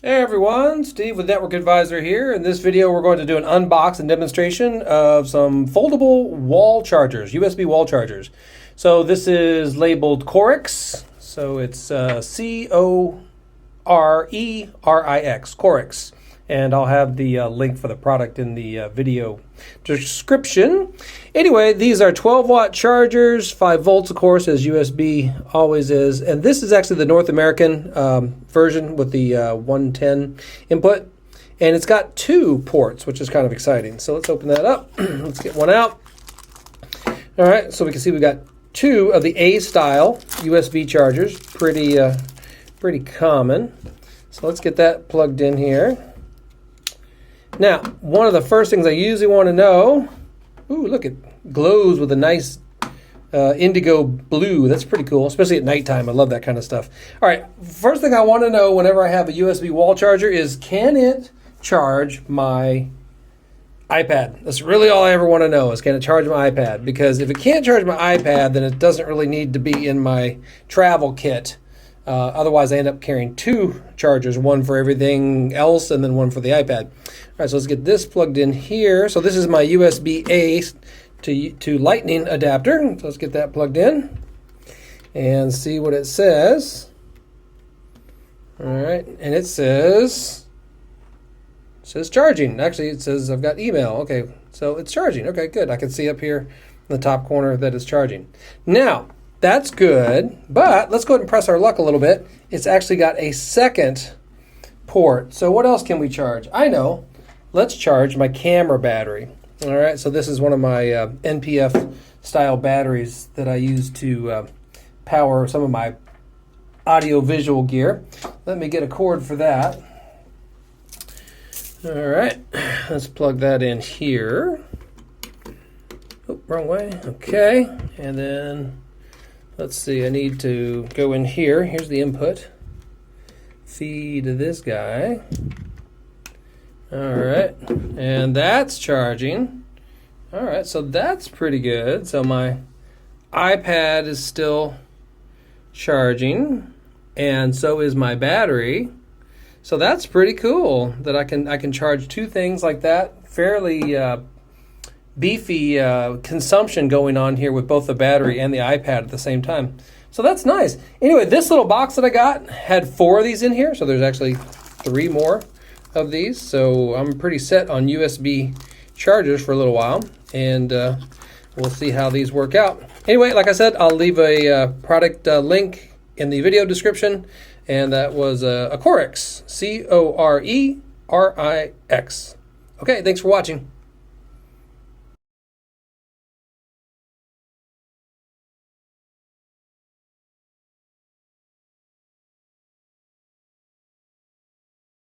Hey everyone, Steve with Network Advisor here. In this video we're going to do an unbox and demonstration of some foldable wall chargers, USB wall chargers. So this is labeled Corix, so it's C-O-R-E-R-I-X, Corix. And I'll have the link for the product in the video description. Anyway, these are 12-watt chargers, 5 volts, of course, as USB always is. And this is actually the North American version with the 110 input. And it's got 2 ports, which is kind of exciting. So let's open that up. Let's get one out. All right, so we can see we've got 2 of the A-style USB chargers. Pretty common. So let's get that plugged in here. Now, one of the first things I usually want to know, ooh, look, it glows with a nice indigo blue. That's pretty cool, especially at nighttime. I love that kind of stuff. All right, first thing I want to know whenever I have a USB wall charger is, can it charge my iPad? That's really all I ever want to know is, can it charge my iPad? Because if it can't charge my iPad, then it doesn't really need to be in my travel kit. Otherwise, I end up carrying 2 chargers, one for everything else and then one for the iPad. All right, so let's get this plugged in here. So this is my USB-A to Lightning adapter. So let's get that plugged in and see what it says. All right, and it says charging. Actually, it says I've got email. Okay, so it's charging. Okay, good. I can see up here in the top corner that it's charging. Now, that's good, but let's go ahead and press our luck a little bit. It's actually got a second port. So what else can we charge? I know. Let's charge my camera battery. All right, so this is one of my NPF style batteries that I use to power some of my audio-visual gear. Let me get a cord for that. All right, let's plug that in here. Oh, wrong way. Okay, and then let's see, I need to go in here. Here's the input. Feed this guy. All right, and that's charging. All right, so that's pretty good. So my iPad is still charging, and so is my battery. So that's pretty cool that I can charge 2 things like that. Fairly beefy consumption going on here with both the battery and the iPad at the same time. So that's nice. Anyway, this little box that I got had 4 of these in here, so there's actually 3 more of these. So I'm pretty set on USB chargers for a little while, and we'll see how these work out. Anyway, like I said, I'll leave a product link in the video description, and that was a Corix, C-O-R-E-R-I-X. Okay, thanks for watching.